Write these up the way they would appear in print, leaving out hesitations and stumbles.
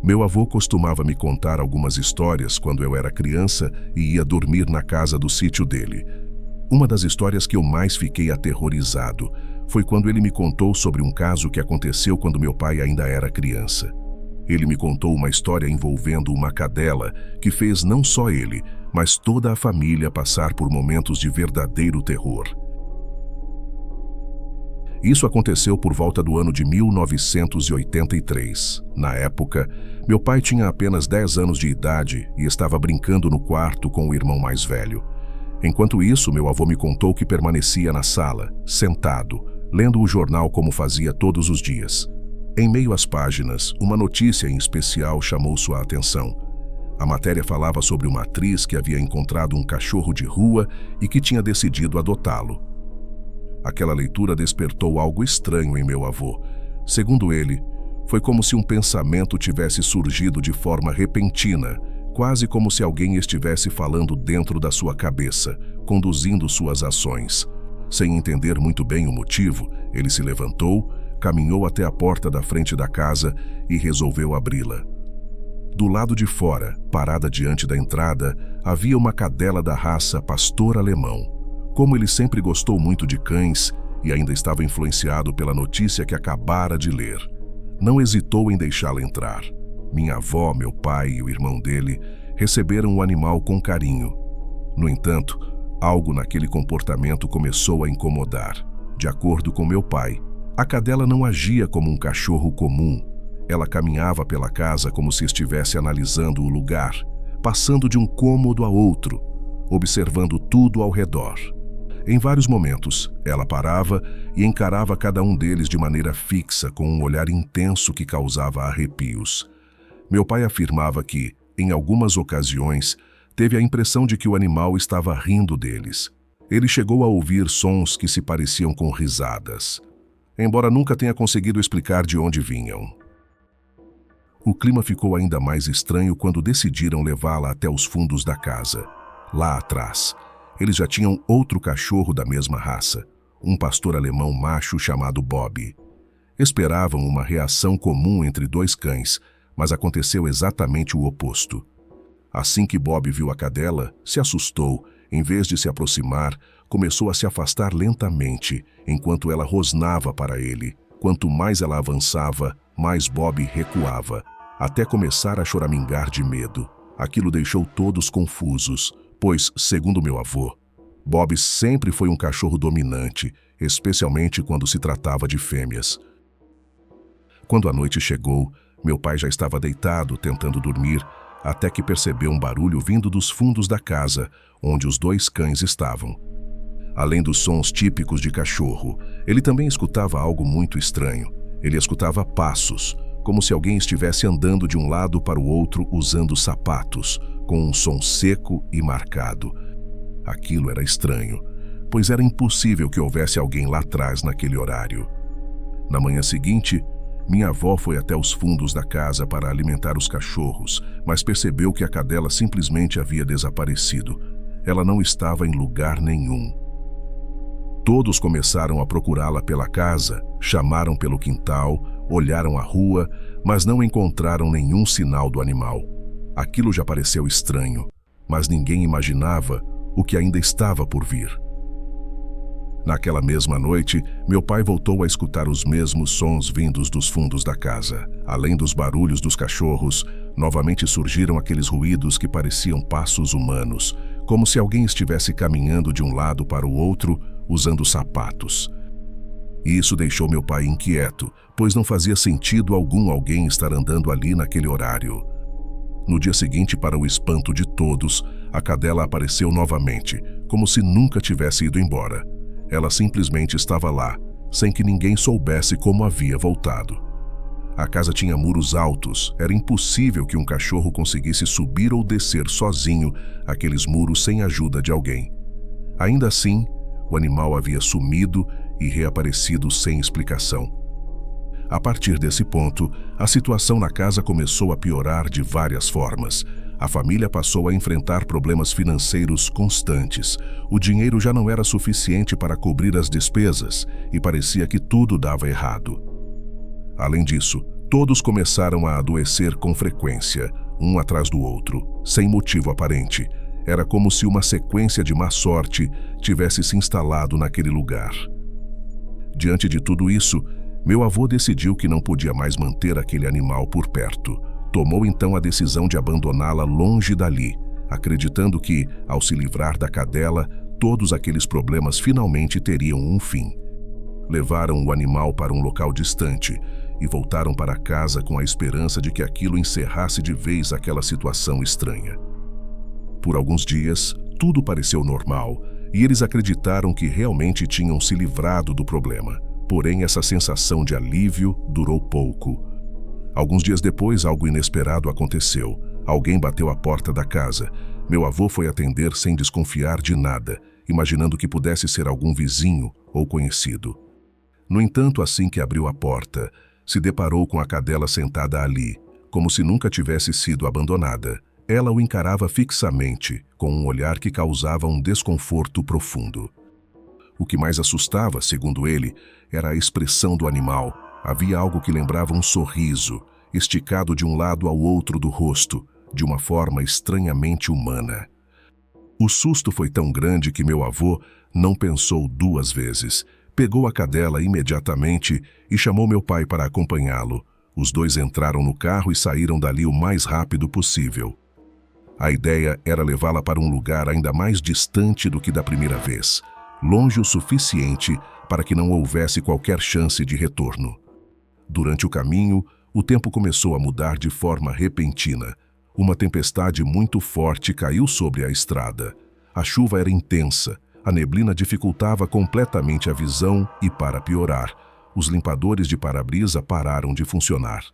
Meu avô costumava me contar algumas histórias quando eu era criança e ia dormir na casa do sítio dele. Uma das histórias que eu mais fiquei aterrorizado foi quando ele me contou sobre um caso que aconteceu quando meu pai ainda era criança. Ele me contou uma história envolvendo uma cadela que fez não só ele, mas toda a família passar por momentos de verdadeiro terror. Isso aconteceu por volta do ano de 1983. Na época, meu pai tinha apenas 10 anos de idade e estava brincando no quarto com o irmão mais velho. Enquanto isso, meu avô me contou que permanecia na sala, sentado, lendo o jornal como fazia todos os dias. Em meio às páginas, uma notícia em especial chamou sua atenção. A matéria falava sobre uma atriz que havia encontrado um cachorro de rua e que tinha decidido adotá-lo. Aquela leitura despertou algo estranho em meu avô. Segundo ele, foi como se um pensamento tivesse surgido de forma repentina, quase como se alguém estivesse falando dentro da sua cabeça, conduzindo suas ações. Sem entender muito bem o motivo, ele se levantou, caminhou até a porta da frente da casa e resolveu abri-la. Do lado de fora, parada diante da entrada, havia uma cadela da raça pastor alemão. Como ele sempre gostou muito de cães e ainda estava influenciado pela notícia que acabara de ler, não hesitou em deixá-la entrar. Minha avó, meu pai e o irmão dele receberam o animal com carinho. No entanto, algo naquele comportamento começou a incomodar. De acordo com meu pai, a cadela não agia como um cachorro comum. Ela caminhava pela casa como se estivesse analisando o lugar, passando de um cômodo a outro, observando tudo ao redor. Em vários momentos, ela parava e encarava cada um deles de maneira fixa, com um olhar intenso que causava arrepios. Meu pai afirmava que, em algumas ocasiões, teve a impressão de que o animal estava rindo deles. Ele chegou a ouvir sons que se pareciam com risadas, embora nunca tenha conseguido explicar de onde vinham. O clima ficou ainda mais estranho quando decidiram levá-la até os fundos da casa. Lá atrás, eles já tinham outro cachorro da mesma raça, um pastor alemão macho chamado Bob. Esperavam uma reação comum entre dois cães, mas aconteceu exatamente o oposto. Assim que Bob viu a cadela, se assustou. Em vez de se aproximar, começou a se afastar lentamente, enquanto ela rosnava para ele. Quanto mais ela avançava, mais Bob recuava, até começar a choramingar de medo. Aquilo deixou todos confusos, pois, segundo meu avô, Bob sempre foi um cachorro dominante, especialmente quando se tratava de fêmeas. Quando a noite chegou, meu pai já estava deitado, tentando dormir, até que percebeu um barulho vindo dos fundos da casa, onde os dois cães estavam. Além dos sons típicos de cachorro, ele também escutava algo muito estranho. Ele escutava passos, como se alguém estivesse andando de um lado para o outro usando sapatos, com um som seco e marcado. Aquilo era estranho, pois era impossível que houvesse alguém lá atrás naquele horário. Na manhã seguinte, minha avó foi até os fundos da casa para alimentar os cachorros, mas percebeu que a cadela simplesmente havia desaparecido. Ela não estava em lugar nenhum. Todos começaram a procurá-la pela casa, chamaram pelo quintal, olharam a rua, mas não encontraram nenhum sinal do animal. Aquilo já pareceu estranho, mas ninguém imaginava o que ainda estava por vir. Naquela mesma noite, meu pai voltou a escutar os mesmos sons vindos dos fundos da casa. Além dos barulhos dos cachorros, novamente surgiram aqueles ruídos que pareciam passos humanos, como se alguém estivesse caminhando de um lado para o outro, usando sapatos. Isso deixou meu pai inquieto, pois não fazia sentido algum alguém estar andando ali naquele horário. No dia seguinte, para o espanto de todos, a cadela apareceu novamente, como se nunca tivesse ido embora. Ela simplesmente estava lá, sem que ninguém soubesse como havia voltado. A casa tinha muros altos, era impossível que um cachorro conseguisse subir ou descer sozinho aqueles muros sem a ajuda de alguém. Ainda assim, o animal havia sumido e reaparecido sem explicação. A partir desse ponto, a situação na casa começou a piorar de várias formas. A família passou a enfrentar problemas financeiros constantes. O dinheiro já não era suficiente para cobrir as despesas e parecia que tudo dava errado. Além disso, Todos começaram a adoecer com frequência, um atrás do outro, sem motivo aparente. Era como se uma sequência de má sorte tivesse se instalado naquele lugar. Diante de tudo isso, meu avô decidiu que não podia mais manter aquele animal por perto. Tomou então a decisão de abandoná-la longe dali, acreditando que, ao se livrar da cadela, todos aqueles problemas finalmente teriam um fim. Levaram o animal para um local distante e voltaram para casa com a esperança de que aquilo encerrasse de vez aquela situação estranha. Por alguns dias, tudo pareceu normal e eles acreditaram que realmente tinham se livrado do problema. Porém, essa sensação de alívio durou pouco. Alguns dias depois, algo inesperado aconteceu. Alguém bateu à porta da casa. Meu avô foi atender sem desconfiar de nada, imaginando que pudesse ser algum vizinho ou conhecido. No entanto, assim que abriu a porta, se deparou com a cadela sentada ali, como se nunca tivesse sido abandonada. Ela o encarava fixamente, com um olhar que causava um desconforto profundo. O que mais assustava, segundo ele, era a expressão do animal. Havia algo que lembrava um sorriso, esticado de um lado ao outro do rosto, de uma forma estranhamente humana. O susto foi tão grande que meu avô não pensou duas vezes. Pegou a cadela imediatamente e chamou meu pai para acompanhá-lo. Os dois entraram no carro e saíram dali o mais rápido possível. A ideia era levá-la para um lugar ainda mais distante do que da primeira vez, longe o suficiente para que não houvesse qualquer chance de retorno. Durante o caminho, o tempo começou a mudar de forma repentina. Uma tempestade muito forte caiu sobre a estrada. A chuva era intensa, a neblina dificultava completamente a visão e, para piorar, os limpadores de para-brisa pararam de funcionar.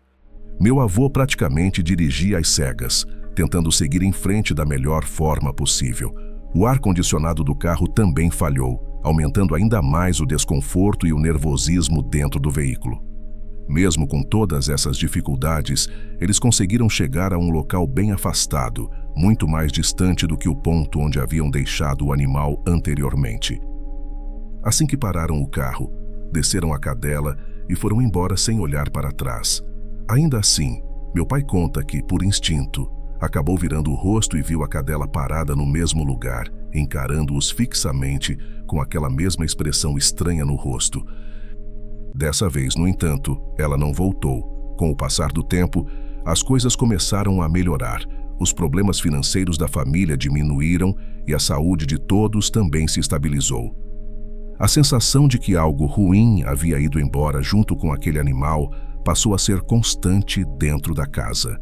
Meu avô praticamente dirigia às cegas, tentando seguir em frente da melhor forma possível. O ar-condicionado do carro também falhou, aumentando ainda mais o desconforto e o nervosismo dentro do veículo. Mesmo com todas essas dificuldades, eles conseguiram chegar a um local bem afastado, muito mais distante do que o ponto onde haviam deixado o animal anteriormente. Assim que pararam o carro, desceram a cadela e foram embora sem olhar para trás. Ainda assim, meu pai conta que, por instinto, acabou virando o rosto e viu a cadela parada no mesmo lugar, encarando-os fixamente com aquela mesma expressão estranha no rosto. Dessa vez, no entanto, ela não voltou. Com o passar do tempo, as coisas começaram a melhorar. Os problemas financeiros da família diminuíram e a saúde de todos também se estabilizou. A sensação de que algo ruim havia ido embora junto com aquele animal passou a ser constante dentro da casa.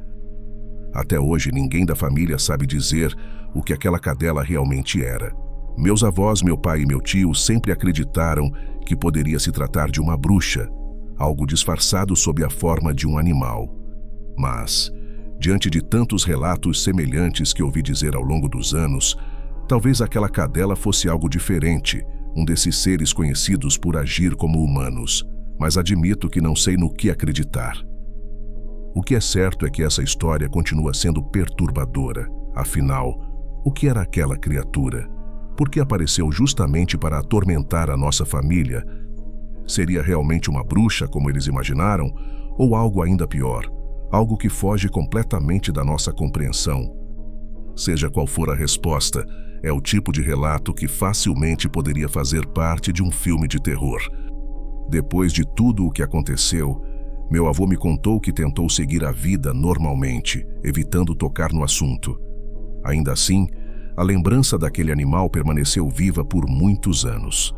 Até hoje, ninguém da família sabe dizer o que aquela cadela realmente era. Meus avós, meu pai e meu tio sempre acreditaram que poderia se tratar de uma bruxa, algo disfarçado sob a forma de um animal. Mas, diante de tantos relatos semelhantes que ouvi dizer ao longo dos anos, talvez aquela cadela fosse algo diferente, um desses seres conhecidos por agir como humanos, mas admito que não sei no que acreditar. O que é certo é que essa história continua sendo perturbadora. Afinal, o que era aquela criatura? Por que apareceu justamente para atormentar a nossa família? Seria realmente uma bruxa, como eles imaginaram, ou algo ainda pior, algo que foge completamente da nossa compreensão? Seja qual for a resposta, é o tipo de relato que facilmente poderia fazer parte de um filme de terror. Depois de tudo o que aconteceu, meu avô me contou que tentou seguir a vida normalmente, evitando tocar no assunto. Ainda assim, a lembrança daquele animal permaneceu viva por muitos anos.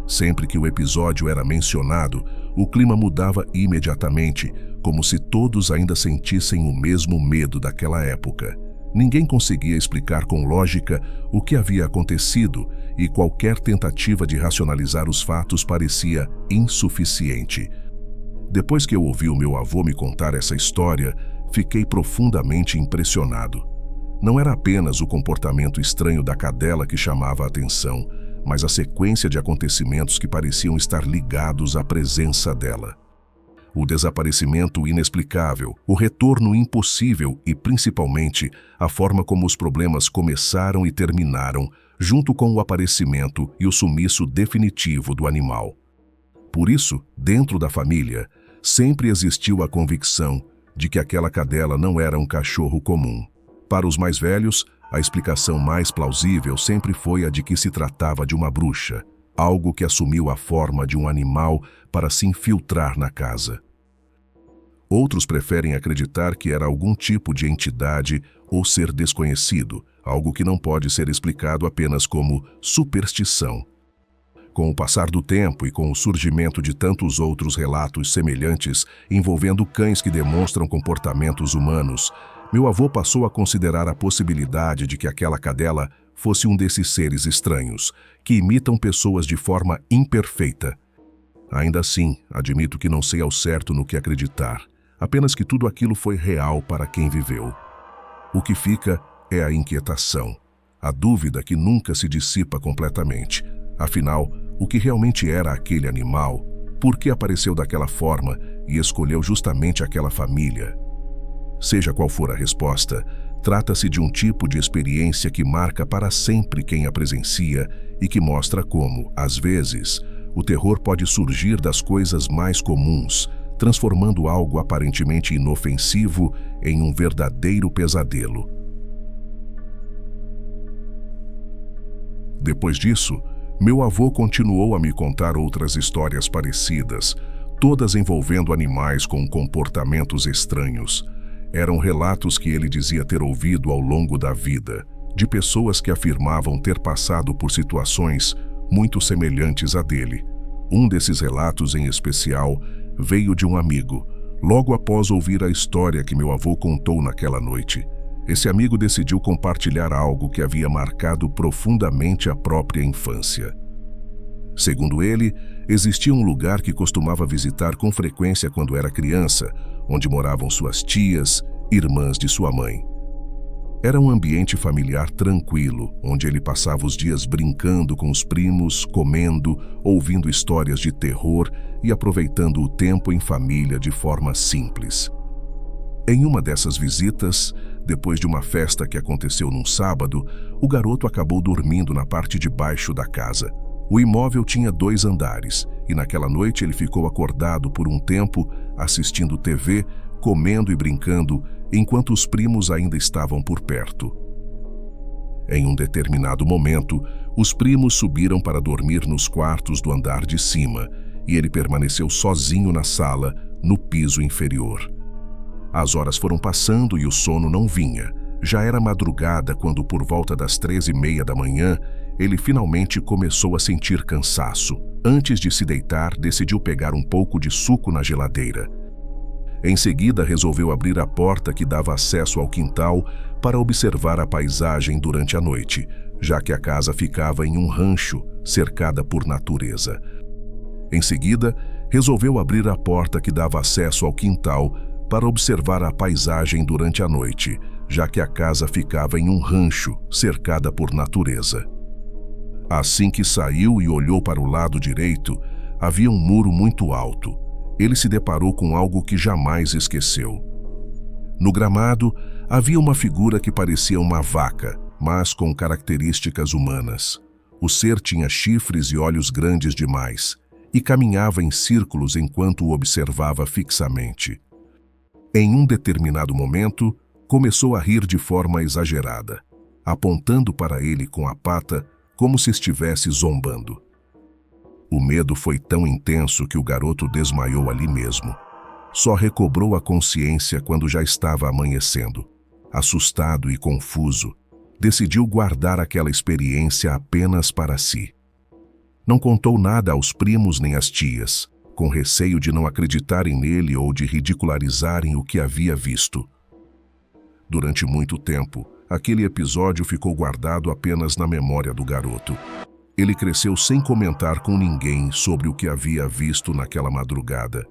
Sempre que o episódio era mencionado, o clima mudava imediatamente, como se todos ainda sentissem o mesmo medo daquela época. Ninguém conseguia explicar com lógica o que havia acontecido e qualquer tentativa de racionalizar os fatos parecia insuficiente. Depois que eu ouvi o meu avô me contar essa história, fiquei profundamente impressionado. Não era apenas o comportamento estranho da cadela que chamava a atenção, mas a sequência de acontecimentos que pareciam estar ligados à presença dela. O desaparecimento inexplicável, o retorno impossível e, principalmente, a forma como os problemas começaram e terminaram, junto com o aparecimento e o sumiço definitivo do animal. Por isso, dentro da família, sempre existiu a convicção de que aquela cadela não era um cachorro comum. Para os mais velhos, a explicação mais plausível sempre foi a de que se tratava de uma bruxa, algo que assumiu a forma de um animal para se infiltrar na casa. Outros preferem acreditar que era algum tipo de entidade ou ser desconhecido, algo que não pode ser explicado apenas como superstição. Com o passar do tempo e com o surgimento de tantos outros relatos semelhantes envolvendo cães que demonstram comportamentos humanos, meu avô passou a considerar a possibilidade de que aquela cadela fosse um desses seres estranhos, que imitam pessoas de forma imperfeita. Ainda assim, admito que não sei ao certo no que acreditar, apenas que tudo aquilo foi real para quem viveu. O que fica é a inquietação, a dúvida que nunca se dissipa completamente. Afinal, o que realmente era aquele animal? Por que apareceu daquela forma e escolheu justamente aquela família? Seja qual for a resposta, trata-se de um tipo de experiência que marca para sempre quem a presencia e que mostra como, às vezes, o terror pode surgir das coisas mais comuns, transformando algo aparentemente inofensivo em um verdadeiro pesadelo. Depois disso, meu avô continuou a me contar outras histórias parecidas, todas envolvendo animais com comportamentos estranhos. Eram relatos que ele dizia ter ouvido ao longo da vida, de pessoas que afirmavam ter passado por situações muito semelhantes à dele. Um desses relatos em especial veio de um amigo, logo após ouvir a história que meu avô contou naquela noite. Esse amigo decidiu compartilhar algo que havia marcado profundamente a própria infância. Segundo ele, existia um lugar que costumava visitar com frequência quando era criança, onde moravam suas tias, irmãs de sua mãe. Era um ambiente familiar tranquilo, onde ele passava os dias brincando com os primos, comendo, ouvindo histórias de terror e aproveitando o tempo em família de forma simples. Em uma dessas visitas, depois de uma festa que aconteceu num sábado, o garoto acabou dormindo na parte de baixo da casa. O imóvel tinha 2 andares e naquela noite ele ficou acordado por um tempo, assistindo TV, comendo e brincando, enquanto os primos ainda estavam por perto. Em um determinado momento, os primos subiram para dormir nos quartos do andar de cima e ele permaneceu sozinho na sala, no piso inferior. As horas foram passando e o sono não vinha. Já era madrugada quando, por volta das 13h30 da manhã, ele finalmente começou a sentir cansaço. Antes de se deitar, decidiu pegar um pouco de suco na geladeira. Em seguida, resolveu abrir a porta que dava acesso ao quintal para observar a paisagem durante a noite, já que a casa ficava em um rancho, cercada por natureza. Em seguida, resolveu abrir a porta que dava acesso ao quintal para observar a paisagem durante a noite, já que a casa ficava em um rancho, cercada por natureza. Assim que saiu e olhou para o lado direito, havia um muro muito alto. Ele se deparou com algo que jamais esqueceu. No gramado, havia uma figura que parecia uma vaca, mas com características humanas. O ser tinha chifres e olhos grandes demais, e caminhava em círculos enquanto o observava fixamente. Em um determinado momento, começou a rir de forma exagerada, apontando para ele com a pata como se estivesse zombando. O medo foi tão intenso que o garoto desmaiou ali mesmo. Só recobrou a consciência quando já estava amanhecendo. Assustado e confuso, decidiu guardar aquela experiência apenas para si. Não contou nada aos primos nem às tias, com receio de não acreditarem nele ou de ridicularizarem o que havia visto. Durante muito tempo, aquele episódio ficou guardado apenas na memória do garoto. Ele cresceu sem comentar com ninguém sobre o que havia visto naquela madrugada.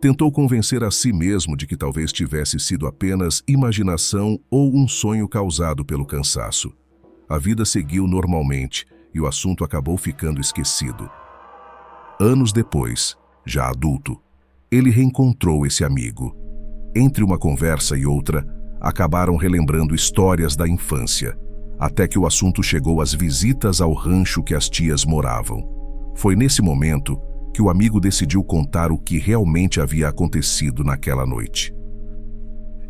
Tentou convencer a si mesmo de que talvez tivesse sido apenas imaginação ou um sonho causado pelo cansaço. A vida seguiu normalmente e o assunto acabou ficando esquecido. Anos depois, já adulto, ele reencontrou esse amigo. Entre uma conversa e outra, acabaram relembrando histórias da infância, até que o assunto chegou às visitas ao rancho que as tias moravam. Foi nesse momento que o amigo decidiu contar o que realmente havia acontecido naquela noite.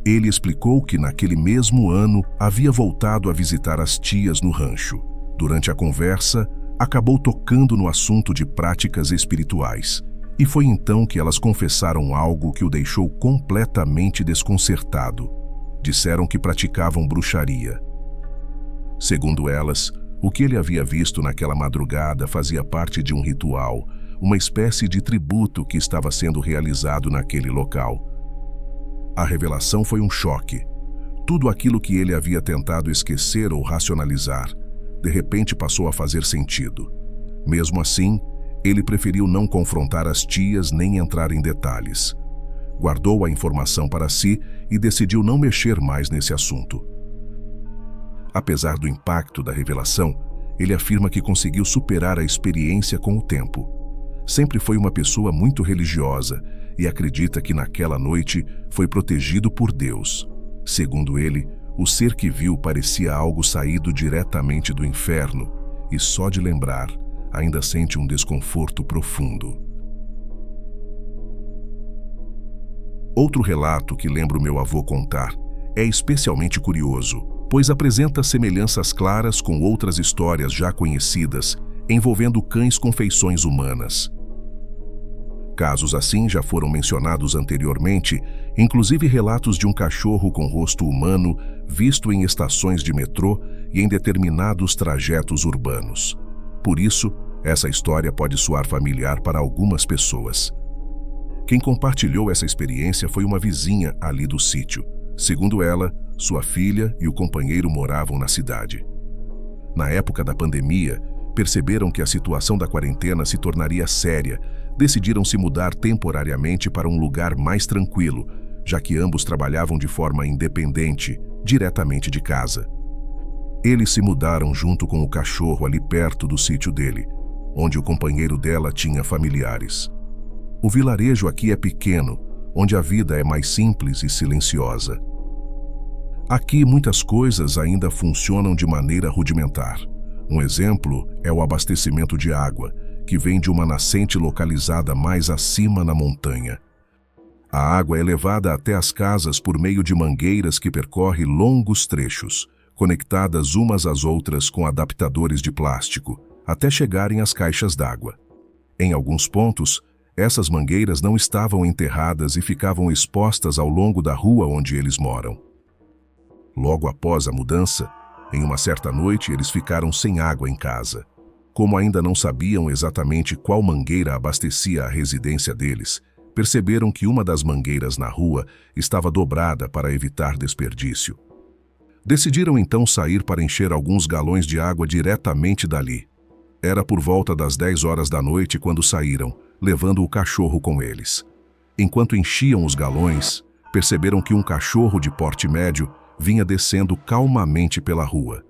Ele explicou que naquele mesmo ano havia voltado a visitar as tias no rancho. Durante a conversa, acabou tocando no assunto de práticas espirituais, e foi então que elas confessaram algo que o deixou completamente desconcertado. Disseram que praticavam bruxaria. Segundo elas, o que ele havia visto naquela madrugada fazia parte de um ritual, uma espécie de tributo que estava sendo realizado naquele local. A revelação foi um choque. Tudo aquilo que ele havia tentado esquecer ou racionalizar, de repente passou a fazer sentido. Mesmo assim, ele preferiu não confrontar as tias nem entrar em detalhes. Guardou a informação para si e decidiu não mexer mais nesse assunto. Apesar do impacto da revelação, ele afirma que conseguiu superar a experiência com o tempo. Sempre foi uma pessoa muito religiosa e acredita que naquela noite foi protegido por Deus. Segundo ele, o ser que viu parecia algo saído diretamente do inferno e só de lembrar, ainda sente um desconforto profundo. Outro relato que lembro meu avô contar é especialmente curioso, pois apresenta semelhanças claras com outras histórias já conhecidas envolvendo cães com feições humanas. Casos assim já foram mencionados anteriormente, inclusive relatos de um cachorro com rosto humano visto em estações de metrô e em determinados trajetos urbanos. Por isso, essa história pode soar familiar para algumas pessoas. Quem compartilhou essa experiência foi uma vizinha ali do sítio. Segundo ela, sua filha e o companheiro moravam na cidade. Na época da pandemia, perceberam que a situação da quarentena se tornaria séria, decidiram se mudar temporariamente para um lugar mais tranquilo, já que ambos trabalhavam de forma independente, diretamente de casa. Eles se mudaram junto com o cachorro ali perto do sítio dele, onde o companheiro dela tinha familiares. O vilarejo aqui é pequeno, onde a vida é mais simples e silenciosa. Aqui muitas coisas ainda funcionam de maneira rudimentar. Um exemplo é o abastecimento de água, que vem de uma nascente localizada mais acima na montanha. A água é levada até as casas por meio de mangueiras que percorrem longos trechos, conectadas umas às outras com adaptadores de plástico, até chegarem às caixas d'água. Em alguns pontos, essas mangueiras não estavam enterradas e ficavam expostas ao longo da rua onde eles moram. Logo após a mudança, em uma certa noite eles ficaram sem água em casa. Como ainda não sabiam exatamente qual mangueira abastecia a residência deles, perceberam que uma das mangueiras na rua estava dobrada para evitar desperdício. Decidiram então sair para encher alguns galões de água diretamente dali. Era por volta das 10 horas da noite quando saíram, levando o cachorro com eles. Enquanto enchiam os galões, perceberam que um cachorro de porte médio vinha descendo calmamente pela rua.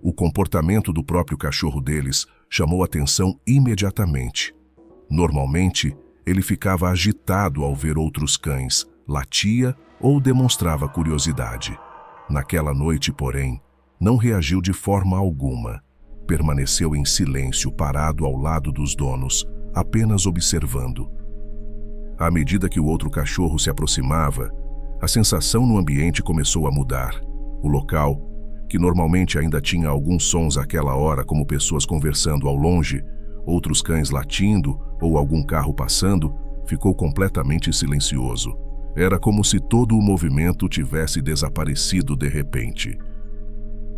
O comportamento do próprio cachorro deles chamou atenção imediatamente. Normalmente, ele ficava agitado ao ver outros cães, latia ou demonstrava curiosidade. Naquela noite, porém, não reagiu de forma alguma. Permaneceu em silêncio, parado ao lado dos donos, apenas observando. À medida que o outro cachorro se aproximava, a sensação no ambiente começou a mudar. O local, que normalmente ainda tinha alguns sons àquela hora, como pessoas conversando ao longe, outros cães latindo ou algum carro passando, ficou completamente silencioso. Era como se todo o movimento tivesse desaparecido de repente.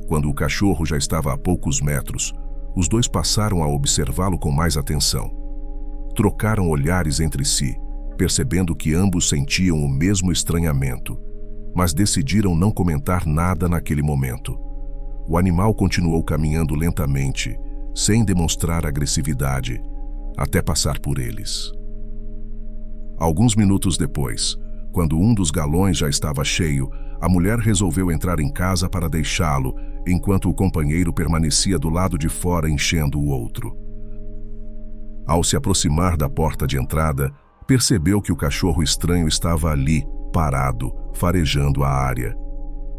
Quando o cachorro já estava a poucos metros, os dois passaram a observá-lo com mais atenção. Trocaram olhares entre si, percebendo que ambos sentiam o mesmo estranhamento, mas decidiram não comentar nada naquele momento. O animal continuou caminhando lentamente, sem demonstrar agressividade, até passar por eles. Alguns minutos depois, quando um dos galões já estava cheio, a mulher resolveu entrar em casa para deixá-lo, enquanto o companheiro permanecia do lado de fora enchendo o outro. Ao se aproximar da porta de entrada, percebeu que o cachorro estranho estava ali, parado, farejando a área.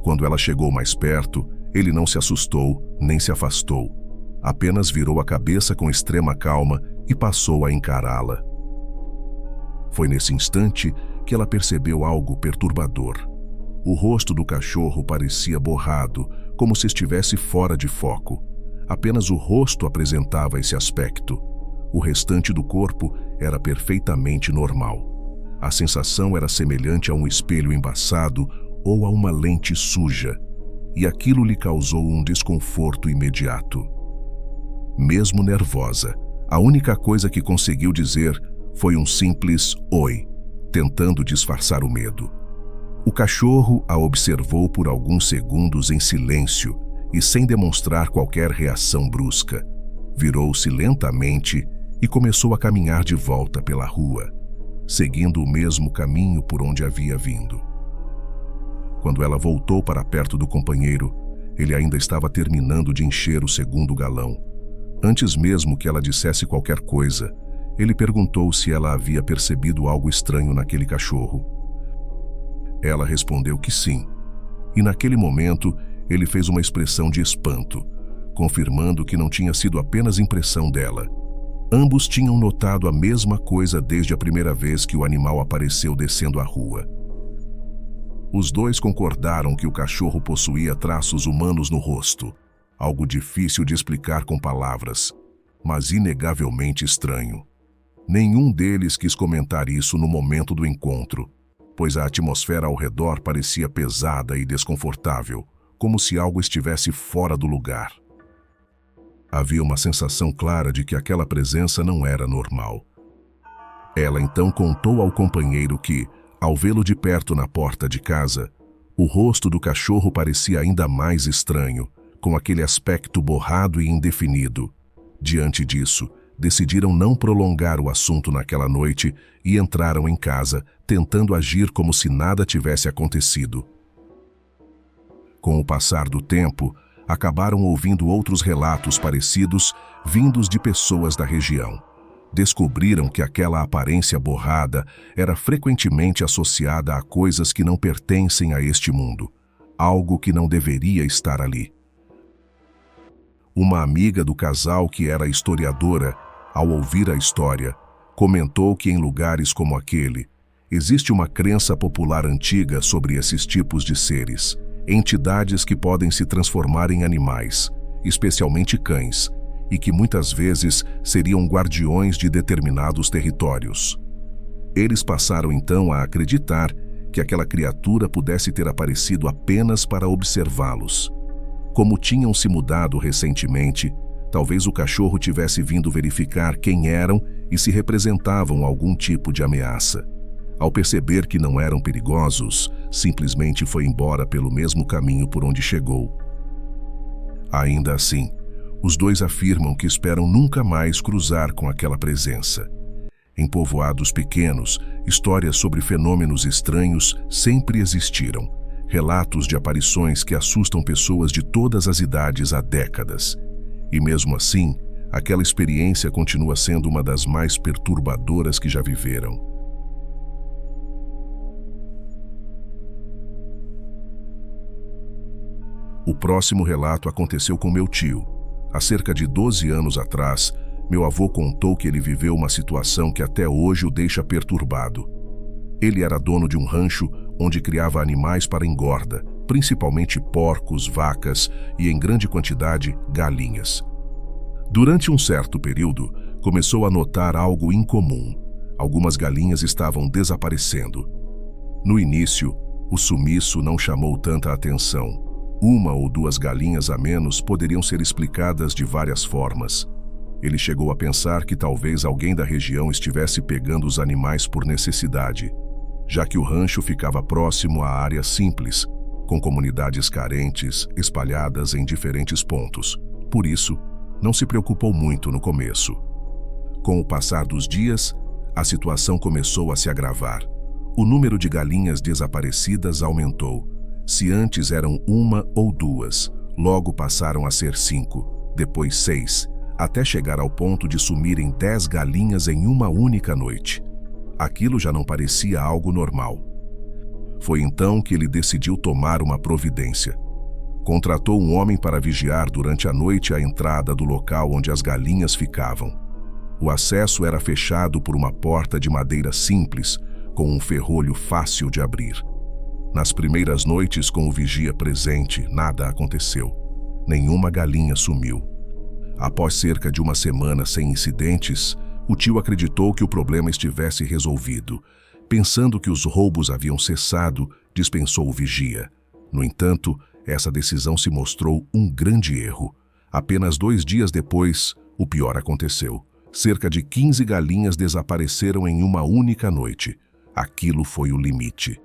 Quando ela chegou mais perto, ele não se assustou, nem se afastou. Apenas virou a cabeça com extrema calma e passou a encará-la. Foi nesse instante que ela percebeu algo perturbador. O rosto do cachorro parecia borrado, como se estivesse fora de foco. Apenas o rosto apresentava esse aspecto. O restante do corpo era perfeitamente normal. A sensação era semelhante a um espelho embaçado ou a uma lente suja, e aquilo lhe causou um desconforto imediato. Mesmo nervosa, a única coisa que conseguiu dizer foi um simples "oi", tentando disfarçar o medo. O cachorro a observou por alguns segundos em silêncio e sem demonstrar qualquer reação brusca. Virou-se lentamente e começou a caminhar de volta pela rua, seguindo o mesmo caminho por onde havia vindo. Quando ela voltou para perto do companheiro, ele ainda estava terminando de encher o segundo galão. Antes mesmo que ela dissesse qualquer coisa, ele perguntou se ela havia percebido algo estranho naquele cachorro. Ela respondeu que sim, e naquele momento ele fez uma expressão de espanto, confirmando que não tinha sido apenas impressão dela. Ambos tinham notado a mesma coisa desde a primeira vez que o animal apareceu descendo a rua. Os dois concordaram que o cachorro possuía traços humanos no rosto, algo difícil de explicar com palavras, mas inegavelmente estranho. Nenhum deles quis comentar isso no momento do encontro, pois a atmosfera ao redor parecia pesada e desconfortável, como se algo estivesse fora do lugar. Havia uma sensação clara de que aquela presença não era normal. Ela então contou ao companheiro que, ao vê-lo de perto na porta de casa, o rosto do cachorro parecia ainda mais estranho, com aquele aspecto borrado e indefinido. Diante disso, decidiram não prolongar o assunto naquela noite e entraram em casa, tentando agir como se nada tivesse acontecido. Com o passar do tempo, acabaram ouvindo outros relatos parecidos vindos de pessoas da região. Descobriram que aquela aparência borrada era frequentemente associada a coisas que não pertencem a este mundo, algo que não deveria estar ali. Uma amiga do casal, que era historiadora, ao ouvir a história, comentou que em lugares como aquele, existe uma crença popular antiga sobre esses tipos de seres, entidades que podem se transformar em animais, especialmente cães, e que muitas vezes seriam guardiões de determinados territórios. Eles passaram então a acreditar que aquela criatura pudesse ter aparecido apenas para observá-los. Como tinham se mudado recentemente, talvez o cachorro tivesse vindo verificar quem eram e se representavam algum tipo de ameaça. Ao perceber que não eram perigosos, simplesmente foi embora pelo mesmo caminho por onde chegou. Ainda assim, os dois afirmam que esperam nunca mais cruzar com aquela presença. Em povoados pequenos, histórias sobre fenômenos estranhos sempre existiram. Relatos de aparições que assustam pessoas de todas as idades há décadas. E mesmo assim, aquela experiência continua sendo uma das mais perturbadoras que já viveram. O próximo relato aconteceu com meu tio. Há cerca de 12 anos atrás, meu avô contou que ele viveu uma situação que até hoje o deixa perturbado. Ele era dono de um rancho onde criava animais para engorda, principalmente porcos, vacas e, em grande quantidade, galinhas. Durante um certo período, começou a notar algo incomum. Algumas galinhas estavam desaparecendo. No início, o sumiço não chamou tanta atenção. Uma ou duas galinhas a menos poderiam ser explicadas de várias formas. Ele chegou a pensar que talvez alguém da região estivesse pegando os animais por necessidade, já que o rancho ficava próximo à área simples, com comunidades carentes espalhadas em diferentes pontos. Por isso, não se preocupou muito no começo. Com o passar dos dias, a situação começou a se agravar. O número de galinhas desaparecidas aumentou. Se antes eram uma ou duas, logo passaram a ser 5, depois 6, até chegar ao ponto de sumirem 10 galinhas em uma única noite. Aquilo já não parecia algo normal. Foi então que ele decidiu tomar uma providência. Contratou um homem para vigiar durante a noite a entrada do local onde as galinhas ficavam. O acesso era fechado por uma porta de madeira simples, com um ferrolho fácil de abrir. Nas primeiras noites com o vigia presente, nada aconteceu. Nenhuma galinha sumiu. Após cerca de uma semana sem incidentes, o tio acreditou que o problema estivesse resolvido. Pensando que os roubos haviam cessado, dispensou o vigia. No entanto, essa decisão se mostrou um grande erro. Apenas 2 dias depois, o pior aconteceu. Cerca de 15 galinhas desapareceram em uma única noite. Aquilo foi o limite.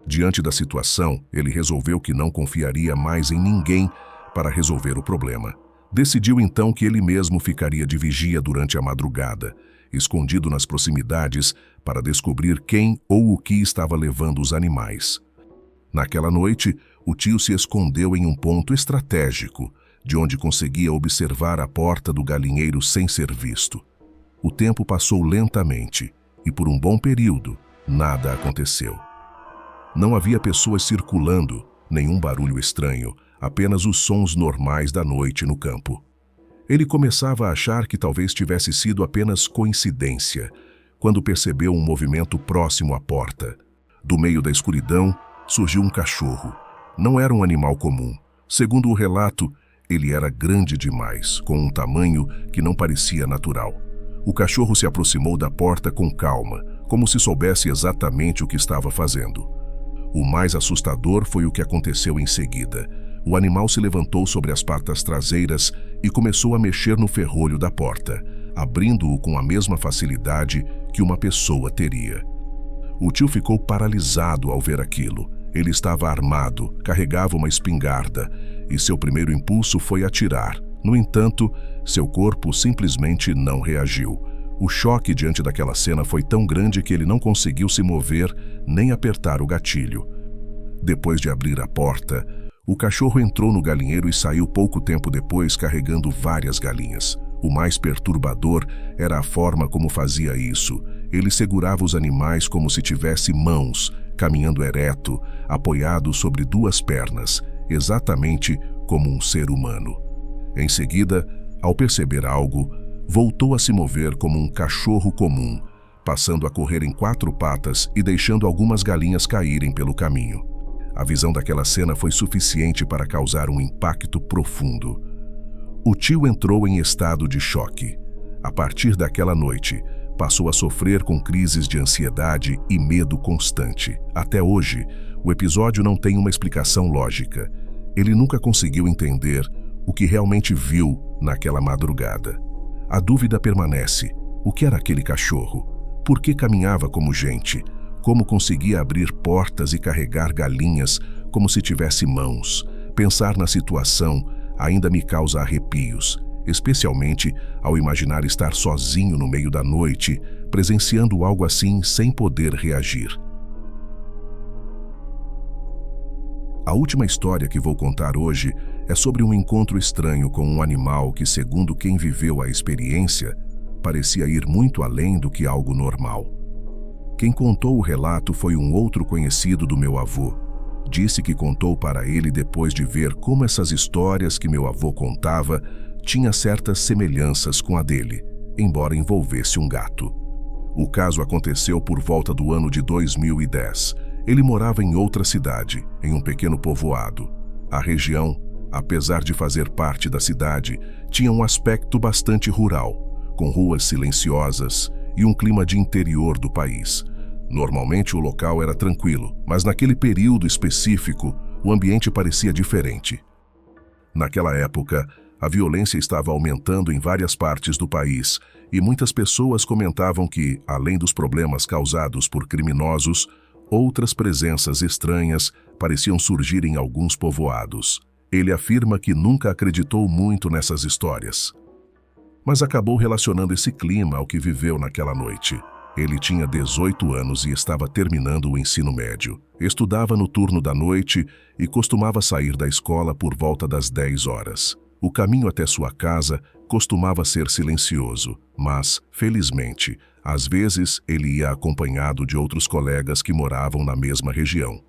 Diante da situação, ele resolveu que não confiaria mais em ninguém para resolver o problema. Decidiu então que ele mesmo ficaria de vigia durante a madrugada, escondido nas proximidades para descobrir quem ou o que estava levando os animais. Naquela noite, o tio se escondeu em um ponto estratégico, de onde conseguia observar a porta do galinheiro sem ser visto. O tempo passou lentamente e por um bom período, nada aconteceu. Não havia pessoas circulando, nenhum barulho estranho, apenas os sons normais da noite no campo. Ele começava a achar que talvez tivesse sido apenas coincidência, quando percebeu um movimento próximo à porta. Do meio da escuridão, surgiu um cachorro. Não era um animal comum. Segundo o relato, ele era grande demais, com um tamanho que não parecia natural. O cachorro se aproximou da porta com calma, como se soubesse exatamente o que estava fazendo. O mais assustador foi o que aconteceu em seguida. O animal se levantou sobre as patas traseiras e começou a mexer no ferrolho da porta, abrindo-o com a mesma facilidade que uma pessoa teria. O tio ficou paralisado ao ver aquilo. Ele estava armado, carregava uma espingarda, e seu primeiro impulso foi atirar. No entanto, seu corpo simplesmente não reagiu. O choque diante daquela cena foi tão grande que ele não conseguiu se mover nem apertar o gatilho. Depois de abrir a porta, o cachorro entrou no galinheiro e saiu pouco tempo depois carregando várias galinhas. O mais perturbador era a forma como fazia isso. Ele segurava os animais como se tivesse mãos, caminhando ereto, apoiado sobre 2 pernas, exatamente como um ser humano. Em seguida, ao perceber algo, voltou a se mover como um cachorro comum, passando a correr em 4 patas e deixando algumas galinhas caírem pelo caminho. A visão daquela cena foi suficiente para causar um impacto profundo. O tio entrou em estado de choque. A partir daquela noite, passou a sofrer com crises de ansiedade e medo constante. Até hoje, o episódio não tem uma explicação lógica. Ele nunca conseguiu entender o que realmente viu naquela madrugada. A dúvida permanece. O que era aquele cachorro? Por que caminhava como gente? Como conseguia abrir portas e carregar galinhas como se tivesse mãos? Pensar na situação ainda me causa arrepios, especialmente ao imaginar estar sozinho no meio da noite, presenciando algo assim sem poder reagir. A última história que vou contar hoje é sobre um encontro estranho com um animal que, segundo quem viveu a experiência, parecia ir muito além do que algo normal. Quem contou o relato foi um outro conhecido do meu avô. Disse que contou para ele depois de ver como essas histórias que meu avô contava tinham certas semelhanças com a dele, embora envolvesse um gato. O caso aconteceu por volta do ano de 2010. Ele morava em outra cidade, em um pequeno povoado. A região, apesar de fazer parte da cidade, tinha um aspecto bastante rural, com ruas silenciosas e um clima de interior do país. Normalmente o local era tranquilo, mas naquele período específico, o ambiente parecia diferente. Naquela época, a violência estava aumentando em várias partes do país e muitas pessoas comentavam que, além dos problemas causados por criminosos, outras presenças estranhas pareciam surgir em alguns povoados. Ele afirma que nunca acreditou muito nessas histórias, mas acabou relacionando esse clima ao que viveu naquela noite. Ele tinha 18 anos e estava terminando o ensino médio. Estudava no turno da noite e costumava sair da escola por volta das 10 horas. O caminho até sua casa costumava ser silencioso, mas, felizmente, às vezes ele ia acompanhado de outros colegas que moravam na mesma região.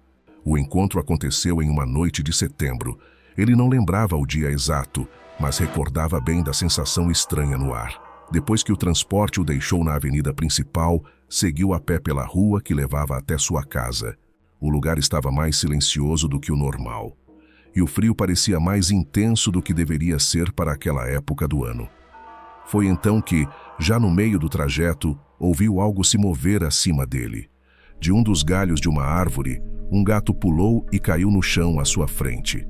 O encontro aconteceu em uma noite de setembro. Ele não lembrava o dia exato, mas recordava bem da sensação estranha no ar. Depois que o transporte o deixou na avenida principal, seguiu a pé pela rua que levava até sua casa. O lugar estava mais silencioso do que o normal, e o frio parecia mais intenso do que deveria ser para aquela época do ano. Foi então que, já no meio do trajeto, ouviu algo se mover acima dele. De um dos galhos de uma árvore, um gato pulou e caiu no chão à sua frente.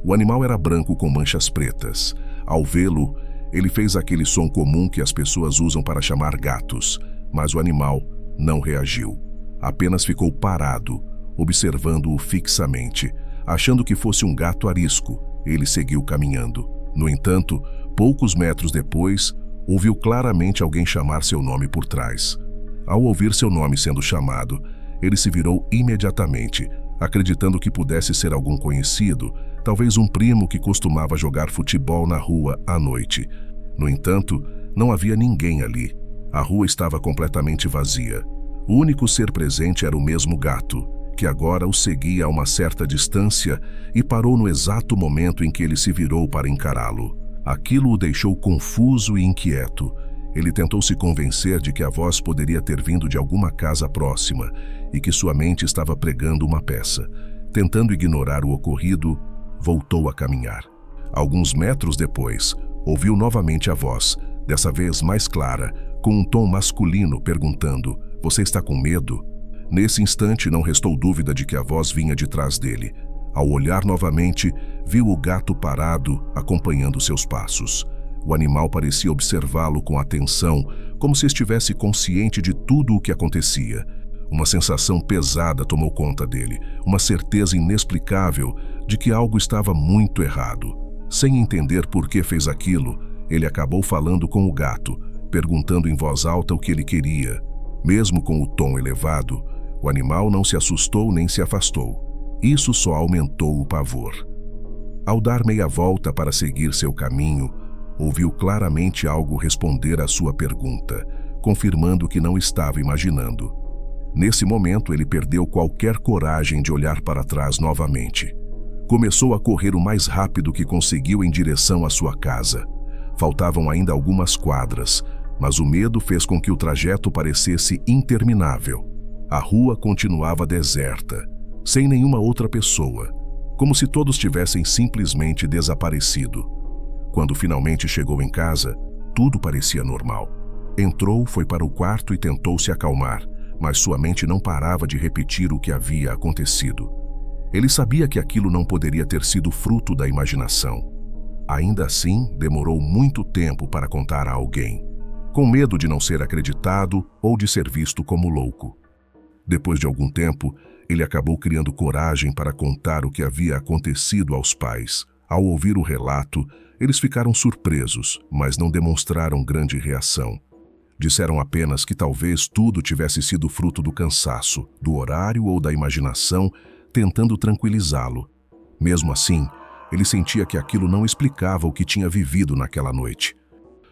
O animal era branco com manchas pretas. Ao vê-lo, ele fez aquele som comum que as pessoas usam para chamar gatos, mas o animal não reagiu. Apenas ficou parado, observando-o fixamente. Achando que fosse um gato arisco, ele seguiu caminhando. No entanto, poucos metros depois, ouviu claramente alguém chamar seu nome por trás. Ao ouvir seu nome sendo chamado, ele se virou imediatamente, acreditando que pudesse ser algum conhecido, talvez um primo que costumava jogar futebol na rua à noite. No entanto, não havia ninguém ali. A rua estava completamente vazia. O único ser presente era o mesmo gato, que agora o seguia a uma certa distância e parou no exato momento em que ele se virou para encará-lo. Aquilo o deixou confuso e inquieto. Ele tentou se convencer de que a voz poderia ter vindo de alguma casa próxima e que sua mente estava pregando uma peça. Tentando ignorar o ocorrido, voltou a caminhar. Alguns metros depois, ouviu novamente a voz, dessa vez mais clara, com um tom masculino, perguntando: "Você está com medo?" Nesse instante, não restou dúvida de que a voz vinha de trás dele. Ao olhar novamente, viu o gato parado, acompanhando seus passos. O animal parecia observá-lo com atenção, como se estivesse consciente de tudo o que acontecia. Uma sensação pesada tomou conta dele, uma certeza inexplicável de que algo estava muito errado. Sem entender por que fez aquilo, ele acabou falando com o gato, perguntando em voz alta o que ele queria. Mesmo com o tom elevado, o animal não se assustou nem se afastou. Isso só aumentou o pavor. Ao dar meia volta para seguir seu caminho, ouviu claramente algo responder à sua pergunta, confirmando que não estava imaginando. Nesse momento, ele perdeu qualquer coragem de olhar para trás novamente. Começou a correr o mais rápido que conseguiu em direção à sua casa. Faltavam ainda algumas quadras, mas o medo fez com que o trajeto parecesse interminável. A rua continuava deserta, sem nenhuma outra pessoa, como se todos tivessem simplesmente desaparecido. Quando finalmente chegou em casa, tudo parecia normal. Entrou, foi para o quarto e tentou se acalmar, mas sua mente não parava de repetir o que havia acontecido. Ele sabia que aquilo não poderia ter sido fruto da imaginação. Ainda assim, demorou muito tempo para contar a alguém, com medo de não ser acreditado ou de ser visto como louco. Depois de algum tempo, ele acabou criando coragem para contar o que havia acontecido aos pais. Ao ouvir o relato, eles ficaram surpresos, mas não demonstraram grande reação. Disseram apenas que talvez tudo tivesse sido fruto do cansaço, do horário ou da imaginação, tentando tranquilizá-lo. Mesmo assim, ele sentia que aquilo não explicava o que tinha vivido naquela noite.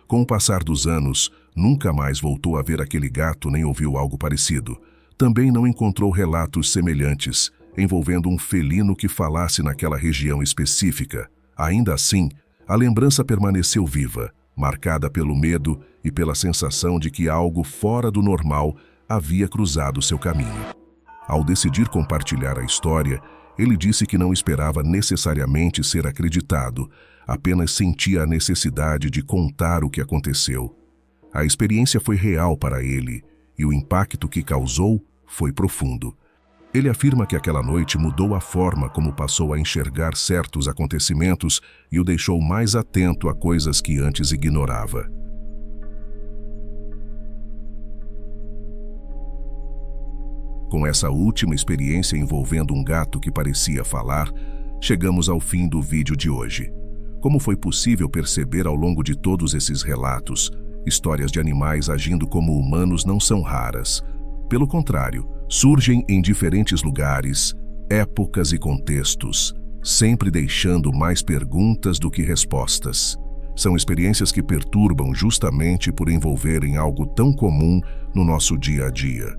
Com o passar dos anos, nunca mais voltou a ver aquele gato nem ouviu algo parecido. Também não encontrou relatos semelhantes, envolvendo um felino que falasse naquela região específica. Ainda assim, a lembrança permaneceu viva, marcada pelo medo e pela sensação de que algo fora do normal havia cruzado seu caminho. Ao decidir compartilhar a história, ele disse que não esperava necessariamente ser acreditado, apenas sentia a necessidade de contar o que aconteceu. A experiência foi real para ele, e o impacto que causou foi profundo. Ele afirma que aquela noite mudou a forma como passou a enxergar certos acontecimentos e o deixou mais atento a coisas que antes ignorava. Com essa última experiência envolvendo um gato que parecia falar, chegamos ao fim do vídeo de hoje. Como foi possível perceber ao longo de todos esses relatos, histórias de animais agindo como humanos não são raras. Pelo contrário, surgem em diferentes lugares, épocas e contextos, sempre deixando mais perguntas do que respostas. São experiências que perturbam justamente por envolverem algo tão comum no nosso dia a dia.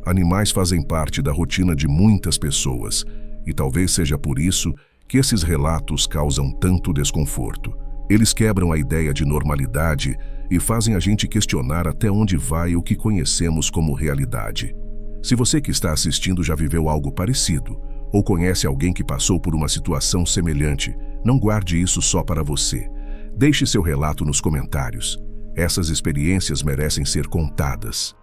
animais fazem parte da rotina de muitas pessoas, e talvez seja por isso que esses relatos causam tanto desconforto. Eles quebram a ideia de normalidade e fazem a gente questionar até onde vai o que conhecemos como realidade. Se você que está assistindo já viveu algo parecido, ou conhece alguém que passou por uma situação semelhante, não guarde isso só para você. Deixe seu relato nos comentários. Essas experiências merecem ser contadas.